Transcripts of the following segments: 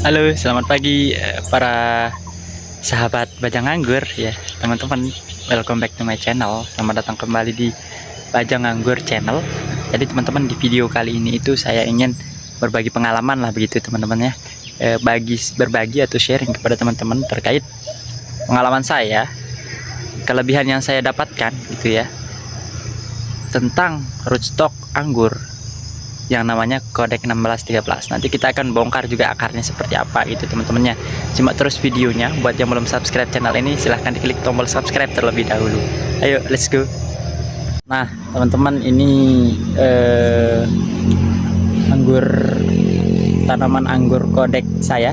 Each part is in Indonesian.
Halo, selamat pagi para sahabat Bajang Anggur ya, teman-teman. Welcome back to my channel. Selamat datang kembali di Bajang Anggur channel. Jadi teman-teman, di video kali ini itu saya ingin berbagi pengalaman lah begitu teman-teman ya. Berbagi atau sharing kepada teman-teman terkait pengalaman saya, kelebihan yang saya dapatkan gitu ya, tentang rootstock anggur yang namanya Kodek 1613. Nanti kita akan bongkar juga akarnya seperti apa gitu teman-temannya. Simak terus videonya. Buat yang belum subscribe channel ini, silahkan diklik tombol subscribe terlebih dahulu. Ayo, let's go. Nah teman-teman, ini tanaman anggur Kodek saya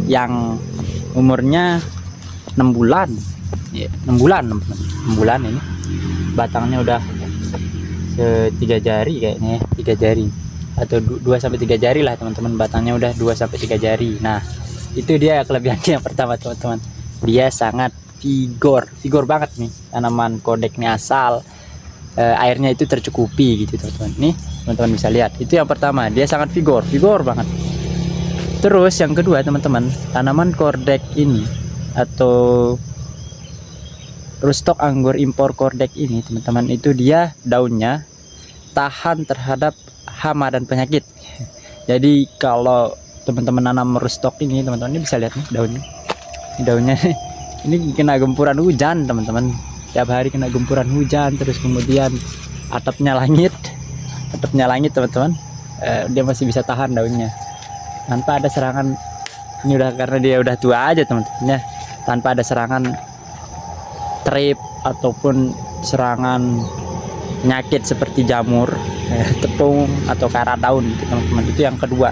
yang umurnya 6 bulan ya, 6 bulan ini. Batangnya udah 3 jari kayaknya ya, 3 jari atau 2-3 jari lah teman-teman. Batangnya udah 2-3 jari. Nah itu dia kelebihannya yang pertama teman-teman, dia sangat vigor banget nih tanaman Kodek nih, asal airnya itu tercukupi gitu teman-teman. Nih teman-teman bisa lihat, itu yang pertama, dia sangat vigor banget. Terus yang kedua teman-teman, tanaman Kodek ini atau rootstock anggur impor Kodek ini teman-teman, itu dia daunnya tahan terhadap hama dan penyakit. Jadi kalau teman-teman nanam rootstock ini teman-teman, ini bisa lihat nih daunnya. Ini daunnya ini kena gempuran hujan teman-teman. Tiap hari kena gempuran hujan, terus kemudian atapnya langit teman-teman. Dia masih bisa tahan daunnya tanpa ada serangan. Ini udah karena dia udah tua aja teman-teman ya, tanpa ada serangan trip ataupun serangan penyakit seperti jamur, tepung atau karat daun teman-teman. Itu yang kedua.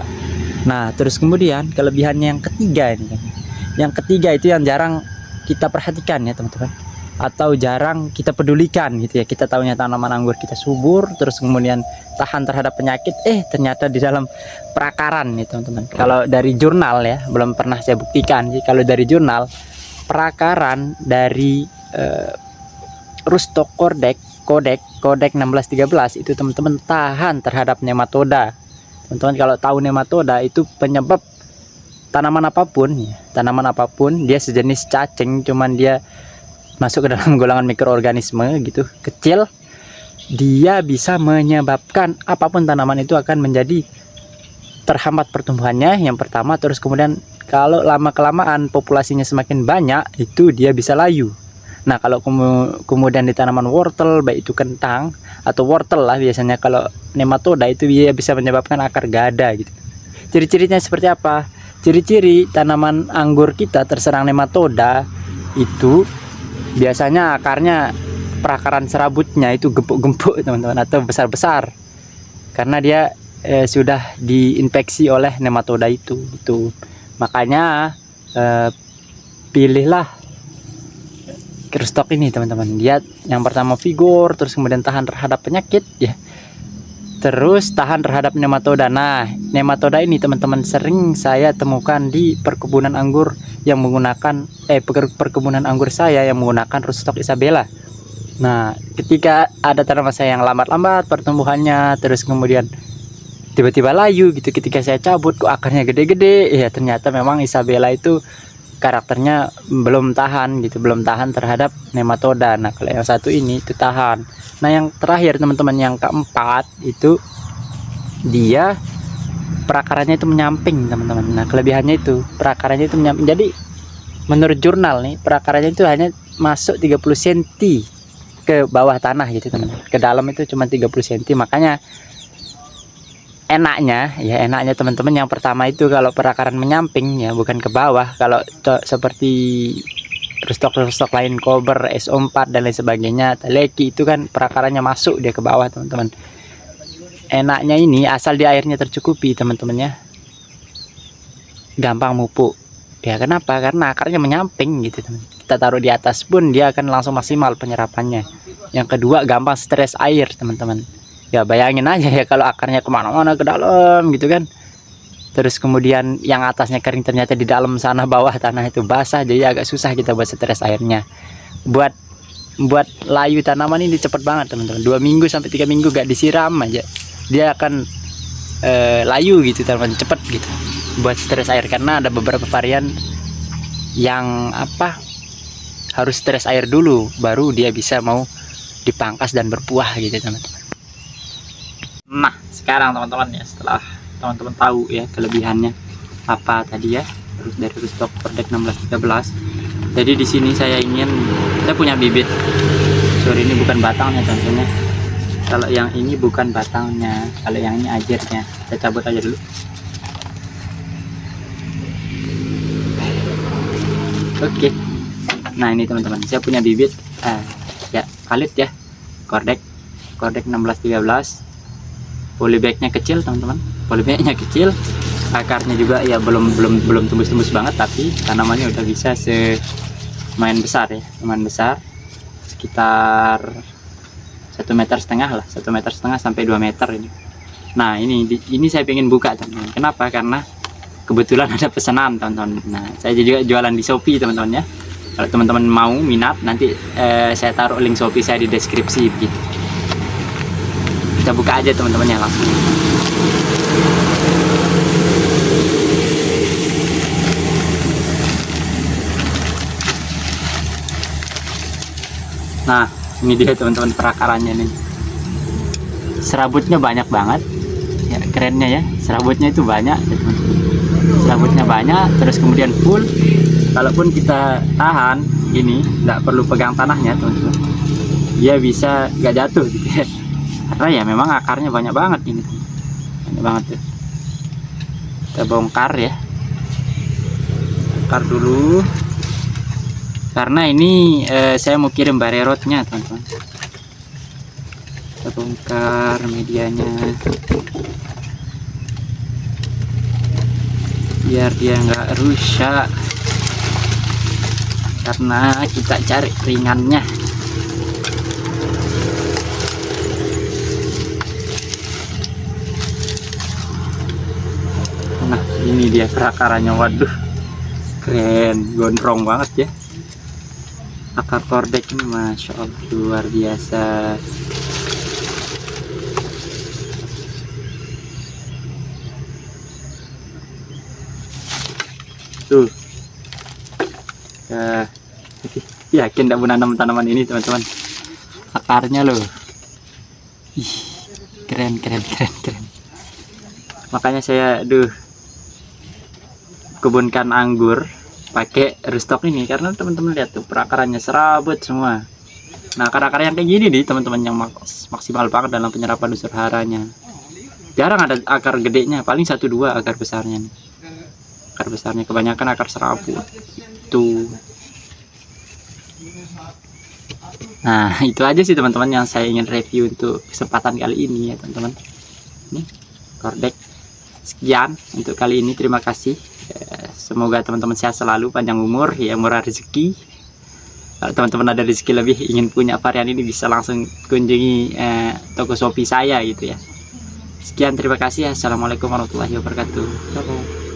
Nah terus kemudian kelebihannya yang ketiga ini, yang ketiga itu yang jarang kita perhatikan ya teman-teman, atau jarang kita pedulikan gitu ya. Kita tahunya tanaman anggur kita subur, terus kemudian tahan terhadap penyakit, ternyata di dalam perakaran nih teman-teman. Kalau dari jurnal ya, belum pernah saya buktikan sih. Kalau dari jurnal, perakaran dari rootstock Kodek 1613 itu teman-teman tahan terhadap nematoda. Teman-teman kalau tahu nematoda itu penyebab tanaman apapun ya, dia sejenis cacing, cuman dia masuk ke dalam golongan mikroorganisme gitu, kecil. Dia bisa menyebabkan apapun tanaman itu akan menjadi terhambat pertumbuhannya, yang pertama. Terus kemudian kalau lama kelamaan populasinya semakin banyak, itu dia bisa layu. Nah kalau kemudian di tanaman wortel, baik itu kentang atau wortel lah biasanya, kalau nematoda itu dia bisa menyebabkan akar gada gitu. Ciri-cirinya seperti apa? Ciri-ciri tanaman anggur kita terserang nematoda itu biasanya akarnya, perakaran serabutnya itu gempuk-gempuk teman-teman, atau besar-besar, karena dia sudah diinfeksi oleh nematoda itu. Makanya pilihlah rootstock ini teman-teman. Dia yang pertama vigor, terus kemudian tahan terhadap penyakit ya, terus tahan terhadap nematoda. Nah nematoda ini teman-teman sering saya temukan di perkebunan anggur yang menggunakan perkebunan anggur saya yang menggunakan rootstock Isabella. Nah ketika ada tanaman saya yang lambat pertumbuhannya, terus kemudian tiba-tiba layu gitu, ketika saya cabut kok akarnya gede-gede ya, ternyata memang Isabella itu karakternya belum tahan gitu, belum tahan terhadap nematoda. Nah kalau yang satu ini itu tahan. Nah yang terakhir teman-teman, yang keempat itu dia perakarannya itu menyamping teman-teman. Nah kelebihannya itu perakarannya itu menyamping. Jadi menurut jurnal nih, perakarannya itu hanya masuk 30 cm ke bawah tanah gitu teman-teman. Ke dalam itu cuma 30 cm. Makanya enaknya teman-teman, yang pertama itu kalau perakaran menyamping ya, bukan ke bawah. Kalau seperti rootstock lain, Kober, SO4 dan lain sebagainya, Teleki, itu kan perakarannya masuk dia ke bawah teman-teman. Enaknya ini asal di airnya tercukupi teman-teman ya, gampang mupuk ya. Kenapa? Karena akarnya menyamping gitu teman. Kita taruh di atas pun dia akan langsung maksimal penyerapannya. Yang kedua, gampang stres air teman-teman ya. Bayangin aja ya kalau akarnya kemana-mana ke dalam gitu kan, terus kemudian yang atasnya kering, ternyata di dalam sana bawah tanah itu basah, jadi agak susah kita buat stres airnya. Buat layu tanaman ini cepet banget teman-teman, 2 minggu sampai 3 minggu gak disiram aja dia akan layu gitu teman-teman, cepet gitu. buat stres air, karena ada beberapa varian yang harus stres air dulu baru dia bisa mau dipangkas dan berbuah gitu teman-teman. Nah sekarang teman-teman ya, setelah teman-teman tahu ya kelebihannya apa tadi ya, terus dari Roosstock Kordek 1613. Jadi di sini saya punya bibit. Sorry, ini bukan batangnya tentunya. Kalau yang ini bukan batangnya, kalau yang ini ajarnya. Saya cabut aja dulu. Oke. Nah ini teman-teman, saya punya bibit ya Khalid ya, Kordek 1613. Polybagnya kecil teman-teman, polybagnya kecil, akarnya juga ya belum tembus banget, tapi tanamannya udah bisa lumayan besar ya, lumayan besar, sekitar 1,5 meter lah, 1,5 meter sampai 2 meter ini. Nah ini saya pengen buka teman-teman. Kenapa? Karena kebetulan ada pesanan teman-teman. Nah saya juga jualan di Shopee teman-teman ya. Kalau teman-teman mau minat, nanti saya taruh link Shopee saya di deskripsi begitu. Kita buka aja teman-teman ya langsung. Nah ini dia teman-teman perakarannya nih. Serabutnya banyak banget ya, kerennya ya, serabutnya itu banyak ya, teman-teman. Serabutnya banyak, terus kemudian full. Kalaupun kita tahan ini, nggak perlu pegang tanahnya teman-teman, dia bisa nggak jatuh gitu ya, karena ya memang akarnya banyak banget ini, banyak banget ya. Kita bongkar ya, bongkar dulu, karena ini saya mau kirim barerotnya teman-teman. Kita bongkar medianya biar dia nggak rusak, karena kita cari ringannya. Nah ini dia perakarannya, waduh keren, gondrong banget ya akar kordek ini, masya Allah luar biasa. Tuh yakin tidak menanam tanaman ini teman-teman, akarnya loh, ih keren. Makanya saya kebunkan anggur pakai Roosstock ini, karena teman-teman lihat tuh perakarannya serabut semua. Nah akar-akar yang kayak gini nih teman-teman yang maksimal banget dalam penyerapan unsur haranya. Jarang ada akar gedenya, paling 1-2 akar besarnya nih. Akar besarnya kebanyakan akar serabut tuh. Nah itu aja sih teman-teman yang saya ingin review untuk kesempatan kali ini ya teman-teman. Ini kordek. Sekian untuk kali ini, terima kasih. Semoga teman-teman sehat selalu, panjang umur ya, murah rezeki. Kalau teman-teman ada rezeki lebih ingin punya varian ini, bisa langsung kunjungi toko Shopee saya gitu ya. Sekian, terima kasih. Assalamualaikum warahmatullahi wabarakatuh. Bye.